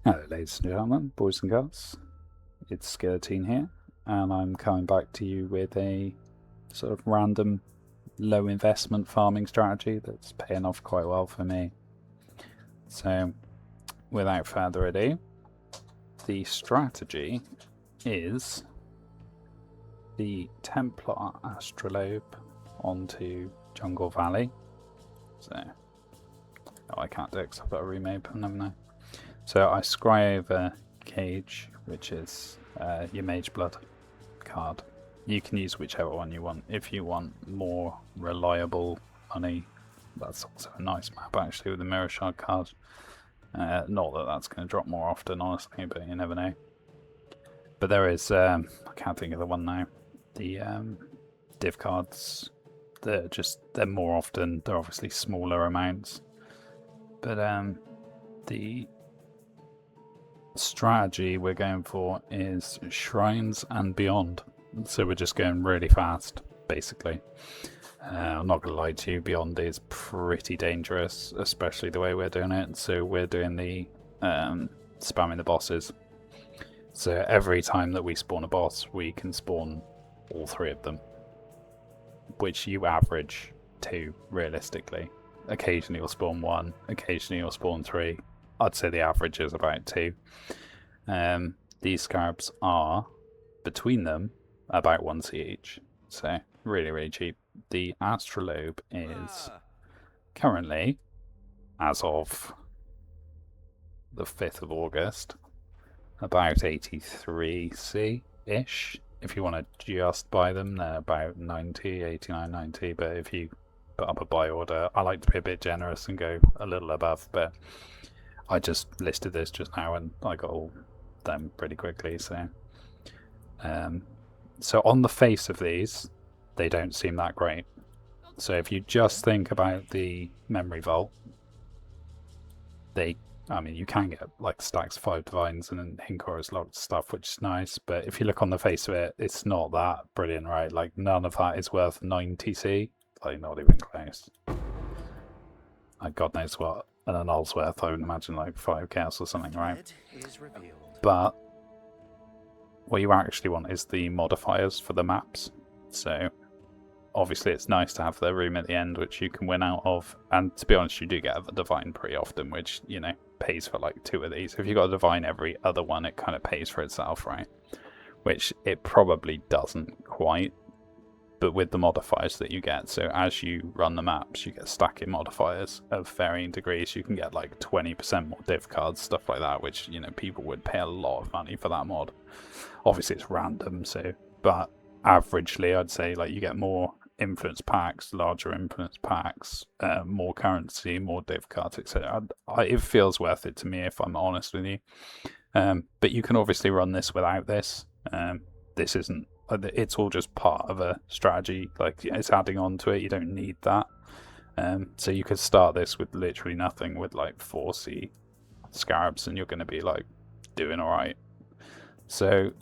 Hello ladies and gentlemen, boys and girls, it's Skeleton here, and I'm coming back to you with a sort of random low investment farming strategy that's paying off quite well for me. So without further ado, the strategy is the Templar Astrolabe onto Jungle Valley. So, I can't do it because I've got a remake, I never know. So I scry over Cage, which is your Mage Blood card. You can use whichever one you want. If you want more reliable money, that's also a nice map actually with the Mirror Shard card. Not that that's going to drop more often, honestly, but you never know. But there is, I can't think of the one now, the div cards. They're more often, they're obviously smaller amounts. But the strategy we're going for is Shrines and Beyond. So we're just going really fast, basically. I'm not going to lie to you, Beyond is pretty dangerous, especially the way we're doing it. So we're doing the spamming the bosses. So every time that we spawn a boss, we can spawn all three of them, which you average 2 realistically. Occasionally you'll spawn 1, occasionally you'll spawn 3. I'd say the average is about 2. These scarabs are, between them, about 1c each. So, really, really cheap. The Astrolabe is currently, as of the 5th of August, about 83c-ish. If you want to just buy them, they're about 90, 89, 90. But if you put up a buy order, I like to be a bit generous and go a little above, but I just listed this just now and I got all them pretty quickly. So so on the face of these, they don't seem that great. So if you just think about the memory vault, I mean, you can get like stacks of 5 divines and Hinkor's locked stuff, which is nice, but if you look on the face of it, it's not that brilliant, right? Like, none of that is worth 90c, like, not even close. Like, God knows what an annul's worth, I would imagine like 5 chaos or something, right? But what you actually want is the modifiers for the maps. So obviously it's nice to have the room at the end which you can win out of, and to be honest, you do get a divine pretty often, which, you know, pays for like 2 of these. If you've got a divine every other one, it kind of pays for itself, right? Which it probably doesn't quite, but with the modifiers that you get, so as you run the maps, you get stacking modifiers of varying degrees. You can get like 20% more div cards, stuff like that, which, you know, people would pay a lot of money for that mod. Obviously it's random, so, but averagely I'd say like you get more influence packs, larger influence packs, more currency, more div cards, etc. It feels worth it to me, if I'm honest with you. But you can obviously run this without this. This isn't, it's all just part of a strategy, like it's adding on to it, you don't need that. So you could start this with literally nothing, with like 4c scarabs, and you're going to be like doing alright. So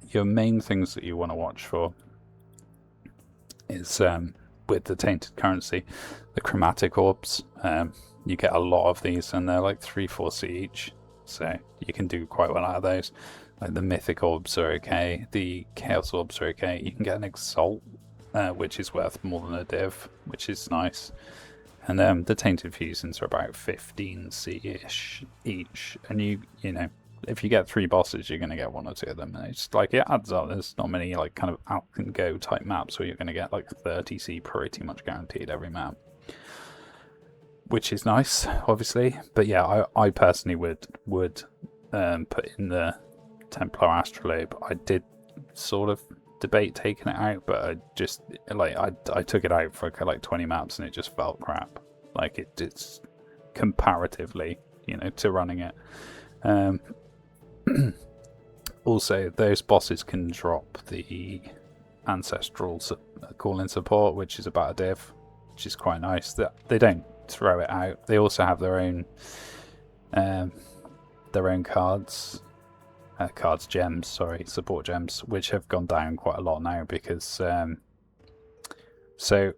your main things that you want to watch for is with the tainted currency, the chromatic orbs. You get a lot of these and they're like 3-4c each, so you can do quite well out of those. Like the mythic orbs are okay, the chaos orbs are okay. You can get an exalt, which is worth more than a div, which is nice. And the tainted fusions are about 15c-ish each, and you know, if you get 3 bosses, you're going to get 1 or 2 of them. And it's like, it adds up. There's not many like kind of out and go type maps where you're going to get like 30c pretty much guaranteed every map, which is nice, obviously. But yeah, I personally would put in the Templar Astrolabe. I did sort of debate taking it out, but I just like I took it out for like 20 maps and it just felt crap. Like it's comparatively, you know, to running it. Also, those bosses can drop the ancestral call-in support, which is about a div, which is quite nice. That they don't throw it out. They also have their own gems, support gems, which have gone down quite a lot now because so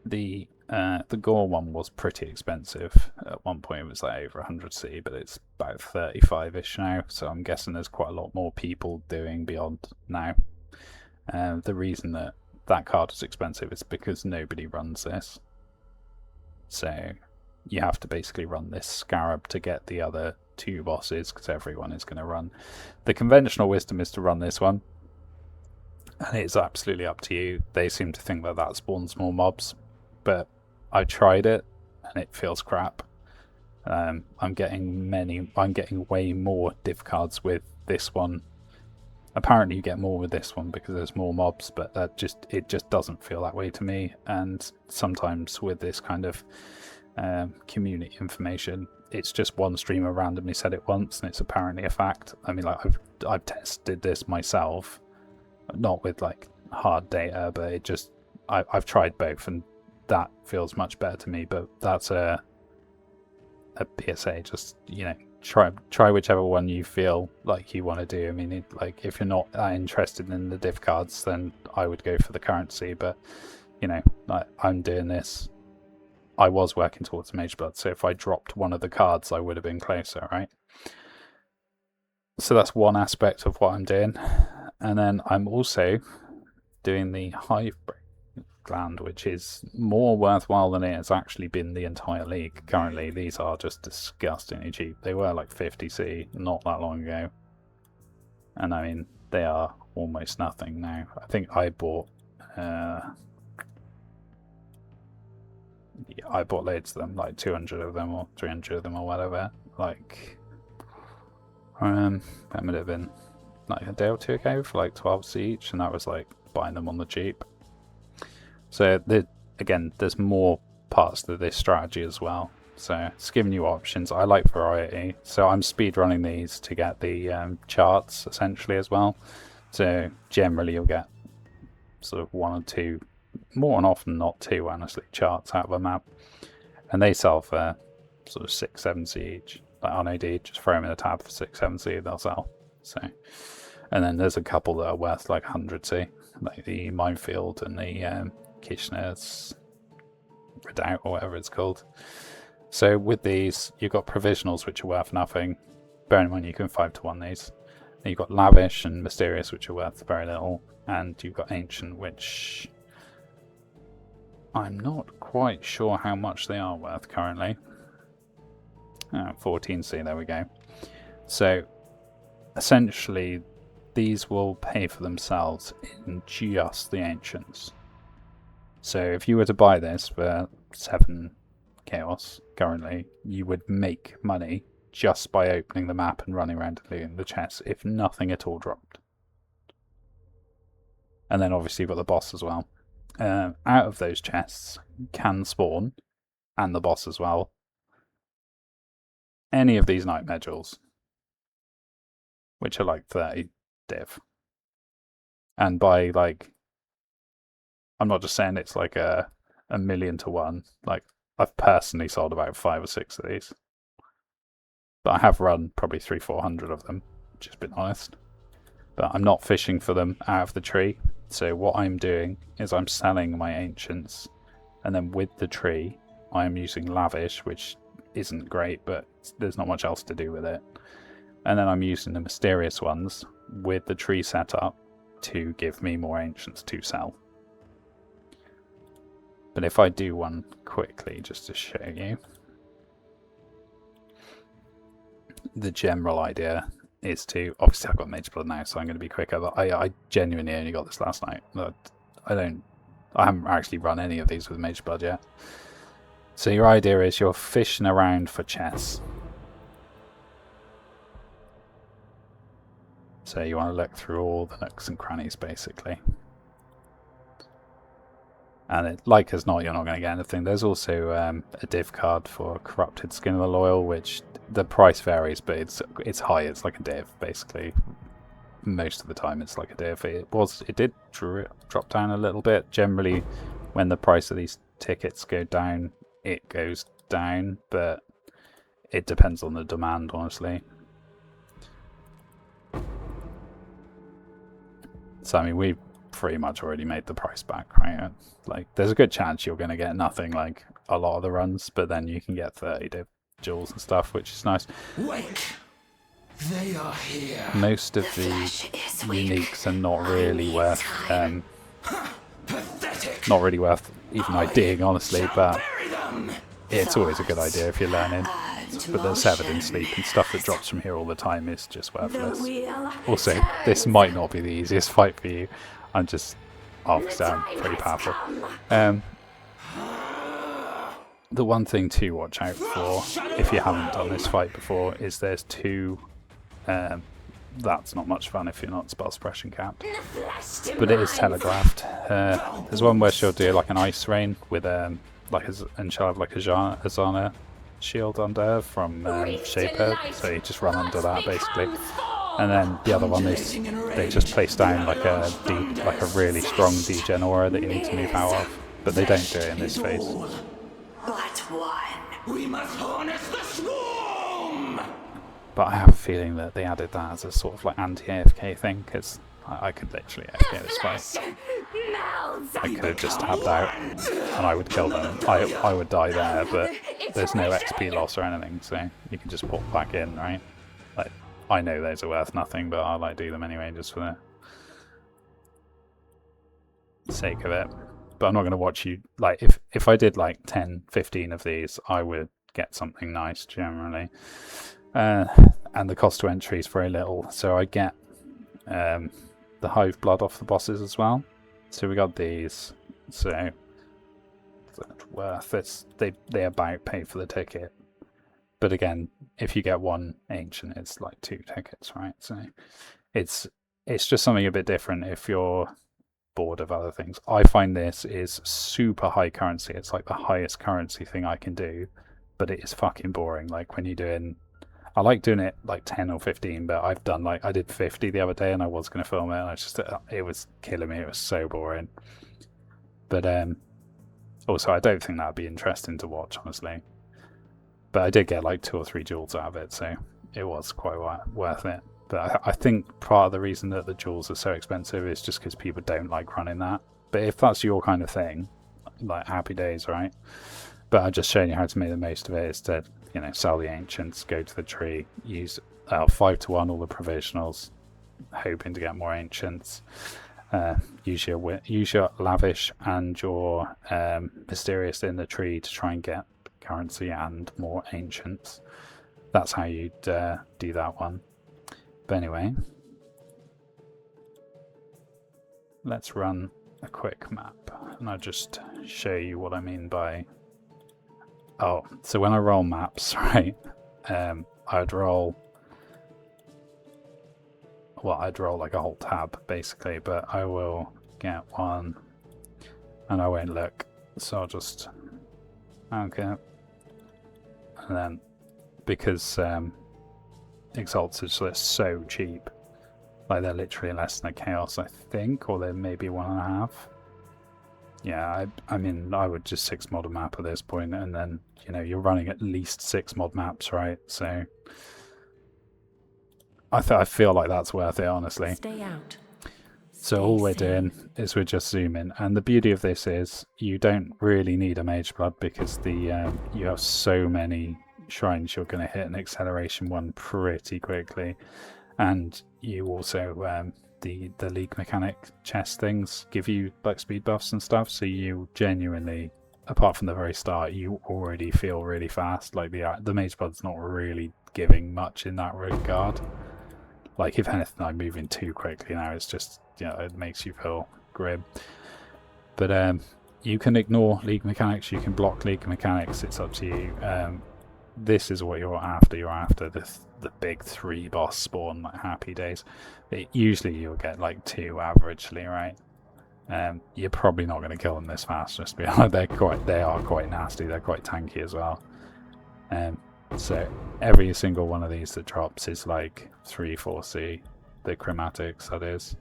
the The Gore one was pretty expensive. At one point it was like over 100C, but it's about 35-ish now, so I'm guessing there's quite a lot more people doing Beyond now. The reason that that card is expensive is because nobody runs this. So you have to basically run this Scarab to get the other 2 bosses, because everyone is going to run. The conventional wisdom is to run this one, and it's absolutely up to you. They seem to think that that spawns more mobs, but I tried it and it feels crap. I'm getting way more div cards with this one. Apparently you get more with this one because there's more mobs, but it just doesn't feel that way to me. And sometimes with this kind of community information, it's just one streamer randomly said it once and it's apparently a fact. I mean, like I've tested this myself, not with like hard data, but I've tried both and that feels much better to me. But that's a PSA. Just, you know, try whichever one you feel like you want to do. I mean, like if you're not that interested in the div cards, then I would go for the currency. But you know, I'm doing this. I was working towards Mage Blood, so if I dropped one of the cards, I would have been closer, right? So that's one aspect of what I'm doing, and then I'm also doing the Hive Gland, which is more worthwhile than it has actually been the entire league. Currently, these are just disgustingly cheap. They were like 50C not that long ago, and I mean they are almost nothing now. I think I bought I bought loads of them, like 200 of them or 300 of them or whatever. Like that would have been like a day or 2 ago for like 12C each, and that was like buying them on the cheap. So again, there's more parts to this strategy as well. So it's giving you options. I like variety, so I'm speed running these to get the charts essentially as well. So generally you'll get sort of 1 or 2, more and often not 2 honestly, charts out of a map, and they sell for sort of 6-7C each. Like on AD, just throw them in a tab for 6-7C, they'll sell. So, and then there's a couple that are worth like 100C, like the Minefield and the Kitchener's Redoubt or whatever it's called. So with these, you've got provisionals which are worth nothing. Bear in mind you can 5-to-1 these. Then you've got Lavish and Mysterious which are worth very little, and you've got Ancient which I'm not quite sure how much they are worth currently. 14C, there we go. So essentially these will pay for themselves in just the Ancients. So if you were to buy this for 7 Chaos currently, you would make money just by opening the map and running around and looting the chests if nothing at all dropped. And then obviously you've got the boss as well. Out of those chests can spawn, and the boss as well, any of these night modules, which are like 30 div. And by like, I'm not just saying it's like a 1,000,000 to 1. Like I've personally sold about 5 or 6 of these, but I have run probably 300-400 of them, just being honest. But I'm not fishing for them out of the tree. So what I'm doing is I'm selling my Ancients, and then with the tree I'm using Lavish, which isn't great, but there's not much else to do with it. And then I'm using the Mysterious ones with the tree setup to give me more Ancients to sell. But if I do one quickly just to show you, the general idea is to, obviously I've got Mage Blood now, so I'm going to be quicker, but I genuinely only got this last night. I haven't actually run any of these with Mage Blood yet. So your idea is you're fishing around for chests. So you want to look through all the nooks and crannies basically. And like as not, you're not going to get anything. There's also a div card for Corrupted Skin of the Loyal, which the price varies, but it's high. It's like a div, basically. Most of the time, it's like a div. It did drop down a little bit. Generally, when the price of these tickets go down, it goes down, but it depends on the demand, honestly. So I mean, pretty much already made the price back, right? Like, there's a good chance you're going to get nothing like a lot of the runs, but then you can get 30 jewels and stuff, which is nice. Wait. They are here. Most of the uniques are not really worth even IDing, honestly, but it's always a good idea if you're learning. But there's evidence sleep and stuff that drops from here all the time is just worthless. Also, this might not be the easiest fight for you. I'm just obviously I'm pretty powerful. The one thing to watch out for if you haven't done this fight before is there's two. That's not much fun if you're not spell suppression capped, but it is telegraphed. There's one where she'll do like an ice rain with and she'll have like a Azana shield under her from Shaper, so you just run under that basically. And then the other one is they just place down like a really strong degen aura that you need to move out of, but they don't do it in this phase. But one. We must harness the swarm. But I have a feeling that they added that as a sort of like anti-AFK thing, because I could literally AFK this fight. I could have just tabbed out and I would kill them. I would die there, but there's no XP loss or anything, so you can just pop back in, right? Like, I know those are worth nothing, but I like do them anyway just for the sake of it. But I'm not going to watch you, like, if I did like 10, 15 of these, I would get something nice generally. And the cost to entry is very little, so I get the Hive blood off the bosses as well. So we got these, so it's worth it. They about pay for the ticket. But again, if you get one ancient, it's like 2 tickets, right? So it's just something a bit different if you're bored of other things. I find this is super high currency. It's like the highest currency thing I can do, but it is fucking boring. Like when you're doing, I like doing it like 10 or 15, but I've done like, I did 50 the other day and I was going to film it and it was killing me. It was so boring. But also I don't think that'd be interesting to watch, honestly. But I did get like 2 or 3 jewels out of it, so it was quite worth it. But I think part of the reason that the jewels are so expensive is just because people don't like running that. But if that's your kind of thing, like happy days, right? But I'm just showing you how to make the most of it is to, you know, sell the ancients, go to the tree, use 5 to 1 all the provisionals, hoping to get more ancients. Use your lavish and your mysterious in the tree to try and get currency and more ancients. That's how you'd do that one. But anyway, let's run a quick map and I'll just show you what I mean by, oh, so when I roll maps, right, I'd roll like a whole tab basically, but I will get one and I won't look, so I'll just, okay, and then because Exalts are just so cheap, like they're literally less than a chaos, I think, or they're maybe 1.5. Yeah, I mean, I would just 6 mod a map at this point, and then, you know, you're running at least 6 mod maps, right? So I feel like that's worth it, honestly. Stay out. So all we're doing is we're just zooming, and the beauty of this is you don't really need a mage blood because the you have so many shrines you're going to hit an acceleration one pretty quickly, and you also the league mechanic chest things give you like speed buffs and stuff, so you genuinely, apart from the very start, you already feel really fast. Like the mage blood's not really giving much in that regard. Like if anything, I'm moving too quickly now. It's just, you know, it makes you feel grim. But you can ignore league mechanics, you can block league mechanics, it's up to you. This is what you're after. You're after the big 3 boss spawn, like happy days. Usually you'll get like 2 averagely, right? You're probably not going to kill them this fast, just be honest. They are quite nasty. They're quite tanky as well. So every single one of these that drops is like 3-4C, the chromatics that is,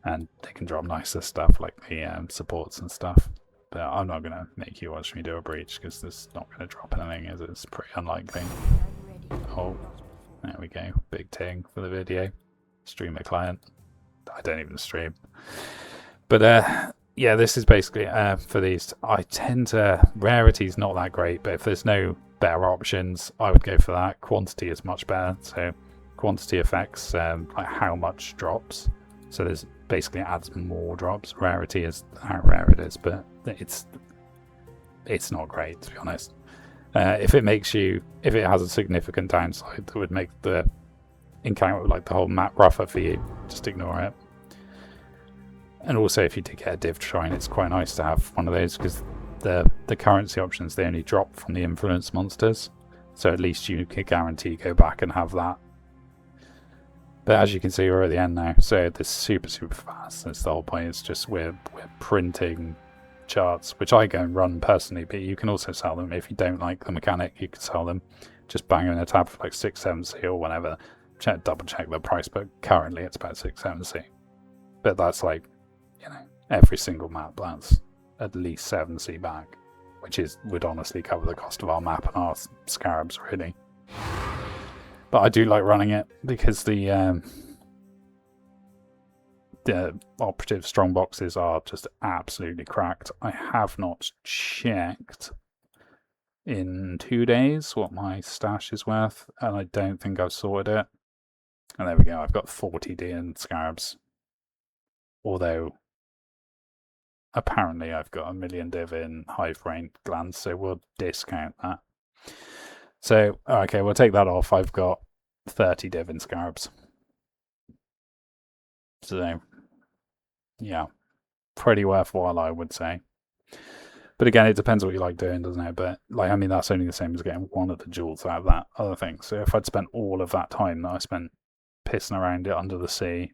and they can drop nicer stuff like the supports and stuff. But I'm not going to make you watch me do a breach because this is not going to drop anything, as it's pretty unlikely. Oh, there we go. Big ting for the video. Streamer client. I don't even stream. But yeah, this is basically for these. I tend to rarity's not that great, but if there's no better options, I would go for that. Quantity is much better. So quantity affects like how much drops. So there's basically adds more drops. Rarity is how rare it is, but it's not great, to be honest. If it has a significant downside that would make the encounter like the whole map rougher for you, just ignore it. And also, if you did get a div shrine, it's quite nice to have one of those, because the currency options, they only drop from the influence monsters, so at least you can guarantee you go back and have that. But as you can see, we're at the end now, so this is super fast. That's the whole point. It's just we're printing charts, which I go and run personally, but you can also sell them. If you don't like the mechanic, you can sell them. Just bang in a tab for like 6-7C or whatever. Double check the price, but currently it's about 6-7C. But that's like, you know, every single map, that's at least 7C back, which would honestly cover the cost of our map and our scarabs, really. But I do like running it because the operative strong boxes are just absolutely cracked. I have not checked in 2 days what my stash is worth, and I don't think I've sorted it. And there we go, I've got 40D in scarabs. Although apparently I've got 1 million div in Hive brain glands, so we'll discount that. So, okay, we'll take that off. I've got 30 div in scarabs. So, yeah, pretty worthwhile, I would say. But again, it depends what you like doing, doesn't it? But, like, I mean, that's only the same as getting one of the jewels out of that other thing. So if I'd spent all of that time that I spent pissing around it under the sea,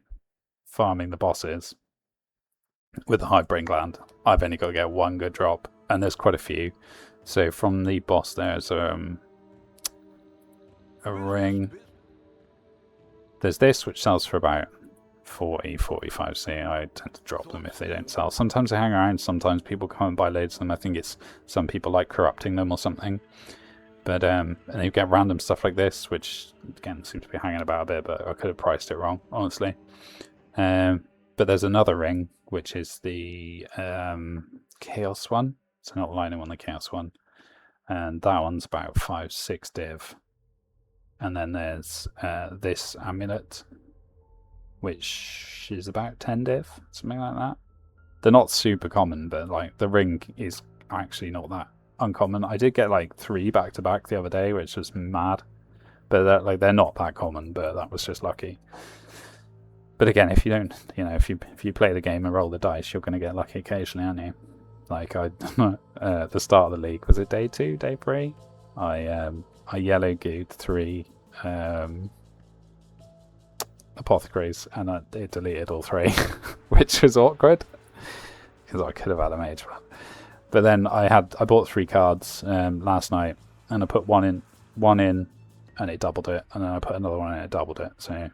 farming the bosses with the Hive brain gland, I've only got to get one good drop, and there's quite a few. So from the boss, there's a ring. There's this, which sells for about 40-45C. I tend to drop them if they don't sell. Sometimes they hang around, sometimes people come and buy loads of them. I think it's some people like corrupting them or something. But and you get random stuff like this, which again seems to be hanging about a bit, but I could have priced it wrong, honestly. But there's another ring, which is the Chaos one. So not the Lightning one, the Chaos one. And that one's about 5-6 div. And then there's this amulet, which is about 10 div, something like that. They're not super common, but like the ring is actually not that uncommon. I did get like 3 back to back the other day, which was mad. But they're not that common, but that was just lucky. But again, if you don't, you know, if you play the game and roll the dice, you're going to get lucky occasionally, aren't you? Like at the start of the league, was it day 2, day 3? I yellow gooed 3 apothecaries, and it deleted all 3, which was awkward because I could have had a mage run. But then I bought 3 cards last night, and I put one in, and it doubled it, and then I put another one in, and it doubled it. So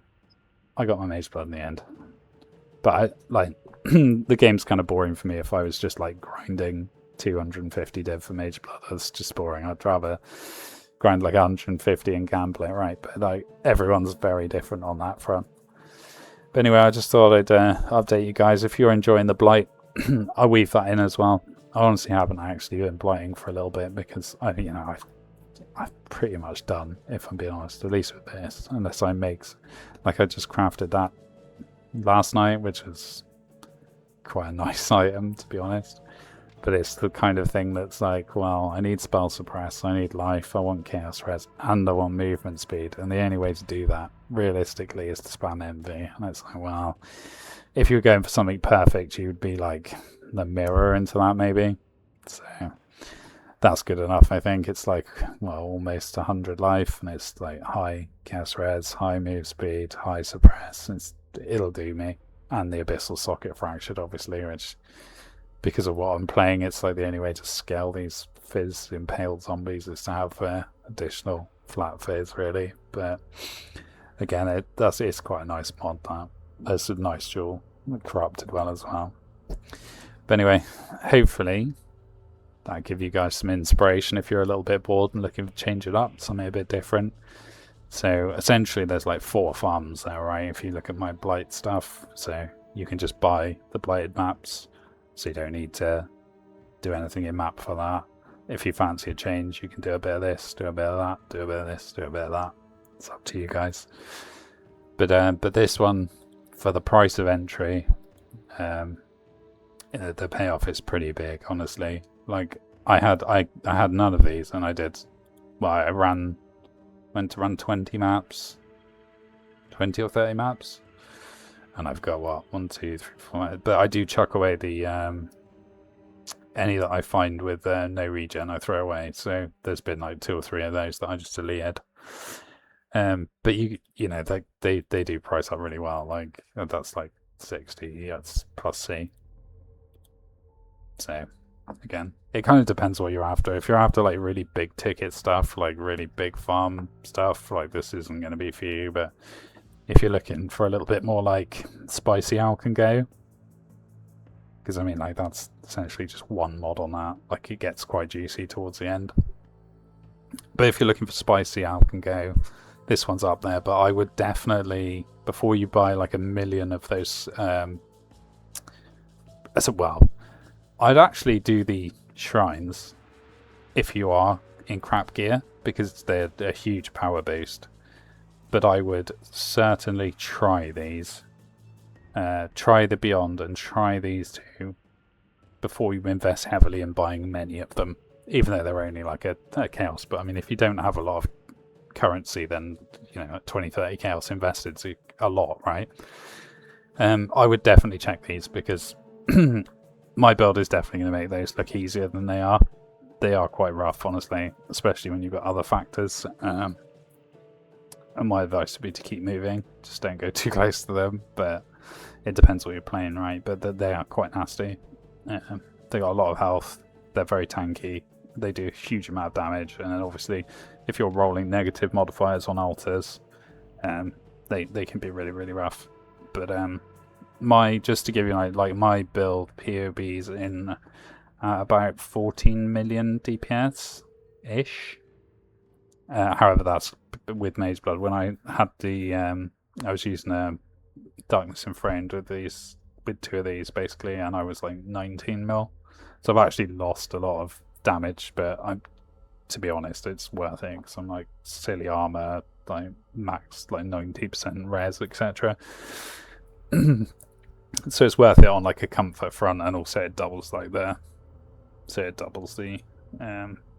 I got my mage blood in the end. But the game's kind of boring for me if I was just like grinding 250 div for mage blood. That's just boring. I'd rather grind like 150 and gamble it, right? But like everyone's very different on that front. But anyway, I just thought I'd update you guys. If you're enjoying the blight, I'll weave that in as well. I honestly haven't actually been blighting for a little bit because I've pretty much done, if I'm being honest, at least with this, unless I make, like I just crafted that last night, which was quite a nice item, to be honest. But it's the kind of thing that's like, well, I need spell suppress, I need life, I want chaos res, and I want movement speed, and the only way to do that realistically is to spam envy. And it's like, well, if you were going for something perfect, you'd be like the mirror into that maybe. So that's good enough, I think. It's like, well, almost 100 life, and it's like high chaos res, high move speed, high suppress. It'll do me. And the abyssal socket fractured, obviously, which, because of what I'm playing, it's like the only way to scale these fizz impaled zombies is to have additional flat fizz, really. But again, it's quite a nice mod, that. There's a nice jewel, corrupted well as well. But anyway, hopefully that'll give you guys some inspiration if you're a little bit bored and looking to change it up, something a bit different. So essentially there's like 4 farms there, right? If you look at my blight stuff, so you can just buy the blighted maps, so you don't need to do anything in map for that. If you fancy a change, you can do a bit of this, do a bit of that, do a bit of this, do a bit of that. It's up to you guys. But this one, for the price of entry, the payoff is pretty big, honestly. Like I had none of these, and I did. Well, I went to run 20 maps, 20 or 30 maps, and I've got what 1, 2, 3, 4. But I do chuck away the any that I find with no regen, I throw away. So there's been like 2 or 3 of those that I just deleted. But you know they do price up really well. Like that's like 60. That's plus C. So again, it kind of depends what you're after. If you're after like really big ticket stuff, like really big farm stuff, like this isn't going to be for you. But if you're looking for a little bit more like spicy Alch and go, because I mean like that's essentially just one mod on that. Like it gets quite juicy towards the end. But if you're looking for spicy Alch and go, this one's up there. But I would definitely, before you buy like 1 million of those, I'd actually do the shrines if you are in crap gear, because they're a huge power boost. But I would certainly try these. Try the Beyond and try these 2 before you invest heavily in buying many of them, even though they're only like a chaos. But I mean, if you don't have a lot of currency, then 20-30 chaos invested is a lot, right? I would definitely check these, because my build is definitely going to make those look easier than they are. They are quite rough, honestly, especially when you've got other factors. And my advice would be to keep moving. Just don't go too close to them. But it depends what you're playing, right? But they are quite nasty. They got a lot of health. They're very tanky. They do a huge amount of damage. And then obviously, if you're rolling negative modifiers on altars, they can be really, really rough. But just to give you like my build POBs in about 14 million DPS ish. However, that's with Maze Blood. When I had the I was using Darkness Enframed with 2 of these basically, and I was like 19 mil. So I've actually lost a lot of damage, but to be honest, it's worth it, because I'm like silly armor, like max like 90% res, etc. So it's worth it on like a comfort front, and also it doubles like the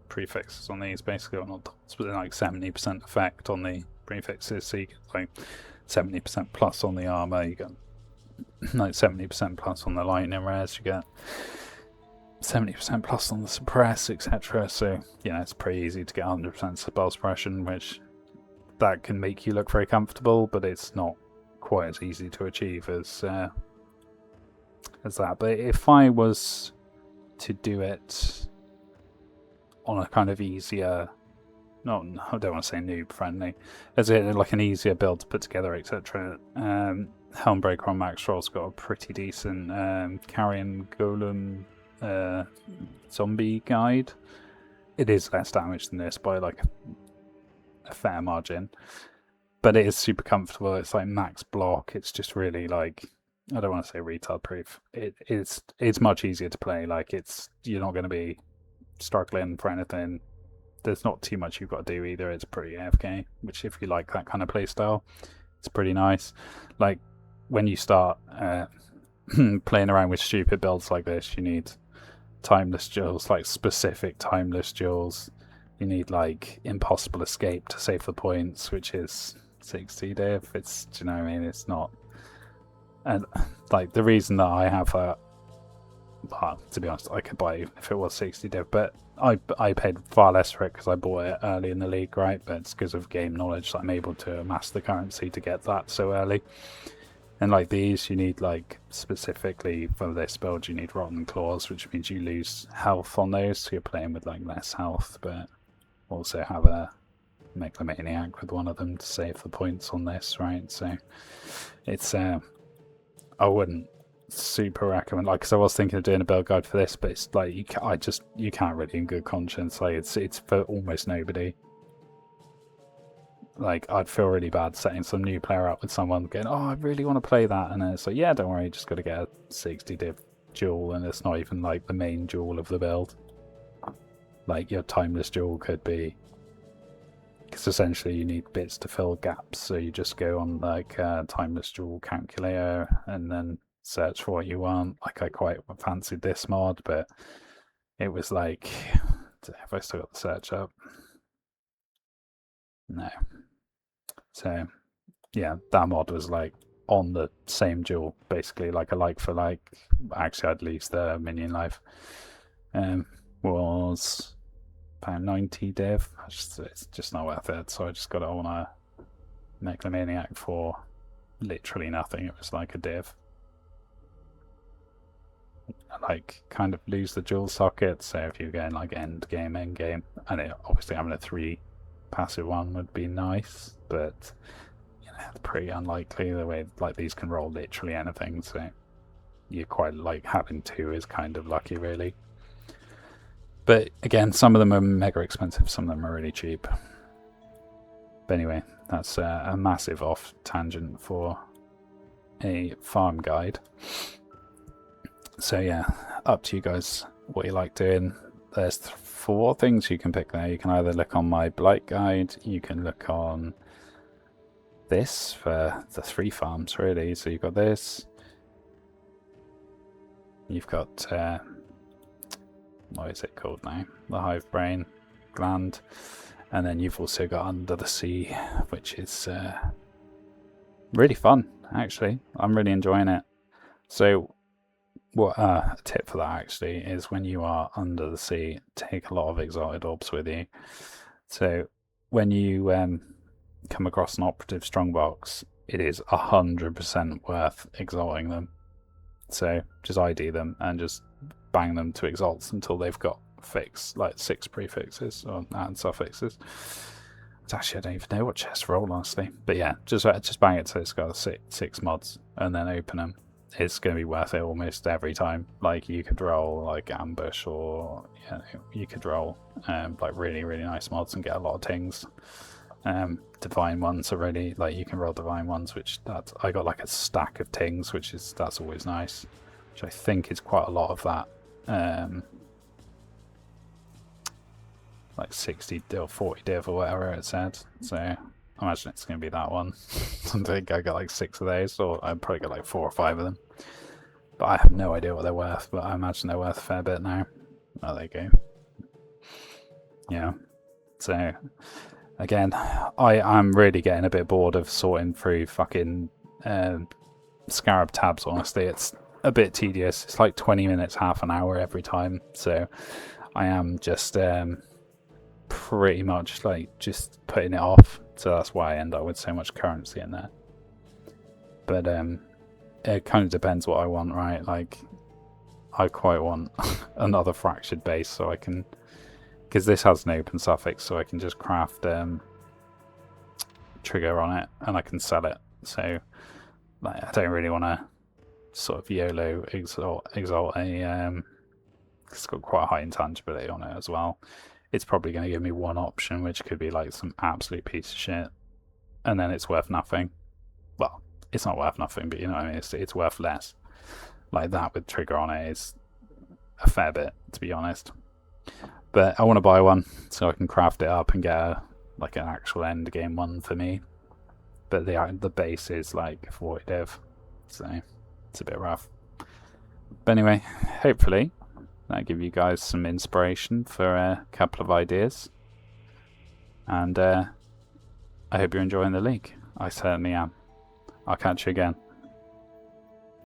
prefixes on these basically, or not doubles, but like 70% effect on the prefixes, so you get like 70% plus on the armor, you get like 70% plus on the lightning res, you get 70% plus on the suppress, etc. So it's pretty easy to get 100% spell suppression, which that can make you look very comfortable, but it's not quite as easy to achieve as that. But if I was to do it on a kind of easier, I don't want to say noob friendly, as it like an easier build to put together, etc. Helmbreaker on max roll's got a pretty decent carrion golem zombie guide. It is less damage than this by like a fair margin, but it is super comfortable. It's like max block. It's just really like, I don't want to say retard proof. It's much easier to play. Like you're not going to be struggling for anything. There's not too much you've got to do either. It's pretty AFK, which if you like that kind of play style, it's pretty nice. Like when you start playing around with stupid builds like this, you need timeless duels, like specific timeless duels. You need like impossible escape to save the points, which is 60 div. It's, do you know what I mean? It's not. And like the reason that I have that, to be honest, I could buy if it was 60 div, but I paid far less for it because I bought it early in the league, right? But it's because of game knowledge that I'm able to amass the currency to get that so early. And like these, you need like specifically for this build, you need Rotten Claws, which means you lose health on those, so you're playing with like less health, but also have a Megalomaniac with one of them to save the points on this, right? So it's I wouldn't super recommend, like, because I was thinking of doing a build guide for this, but it's like you can't really in good conscience, like it's for almost nobody. like I'd feel really bad setting some new player up with someone going, oh, I really want to play that, and then it's like, yeah, don't worry, you just got to get a 60 div jewel, and it's not even like the main jewel of the build. Like your timeless jewel could be, because essentially you need bits to fill gaps, so you just go on like a timeless jewel calculator and then search for what you want. Like I quite fancied this mod, but it was like, have I still got the search up? No. So yeah, that mod was like on the same jewel, basically like a like for like. Actually, I'd lose the minion life. Was about 90 div. It's just not worth it. So I just got it on a Megalomaniac for literally nothing. It was like a div. I like kind of lose the dual socket. So if you're going like end game, and obviously having a 3 passive one would be nice, but you know, it's pretty unlikely the way like these can roll literally anything. So you're quite like having 2 is kind of lucky, really. But again, some of them are mega expensive, some of them are really cheap. But anyway, that's a massive off tangent for a farm guide. So yeah, up to you guys what you like doing. There's 4 things you can pick there. You can either look on my Blight guide, you can look on this for the 3 farms really. So you've got this, you've got what is it called now? The Hive Brain Gland. And then you've also got Under the Sea, which is really fun, actually. I'm really enjoying it. So what a tip for that actually is when you are under the sea, take a lot of exalted orbs with you. So when you come across an operative strongbox, it is 100% worth exalting them. So just ID them and just bang them to exalts until they've got like 6 prefixes and suffixes. It's actually, I don't even know what chest roll honestly, but yeah, just bang it so it's got 6 mods and then open them. It's going to be worth it almost every time. Like you could roll like ambush, or you could roll like really nice mods and get a lot of tings. Divine ones are really like, you can roll divine ones, which I got like a stack of tings, that's always nice, which I think is quite a lot of that. Like 60 or 40 div or whatever it said. So I imagine it's going to be that one. I think I got like 6 of those, or I probably got like 4 or 5 of them. But I have no idea what they're worth, but I imagine they're worth a fair bit now. Oh, there you go. Yeah. So again, I'm really getting a bit bored of sorting through fucking Scarab tabs, honestly. It's a bit tedious. It's like 20 minutes, half an hour every time. So I am just pretty much like just putting it off. So that's why I end up with so much currency in there. But it kind of depends what I want, right? Like I quite want another fractured base, so I can, because this has an open suffix, so I can just craft trigger on it and I can sell it. So like, I don't really want to sort of YOLO exalt a it's got quite a high intangibility on it as well. It's probably going to give me one option, which could be like some absolute piece of shit, and then it's worth nothing. Well, it's not worth nothing, but you know what I mean, it's worth less. Like that with trigger on it is a fair bit, to be honest. But I want to buy one so I can craft it up and get like an actual end game one for me. But the base is like 40 div, so it's a bit rough. But anyway, hopefully that'll give you guys some inspiration for a couple of ideas. And I hope you're enjoying the league. I certainly am. I'll catch you again.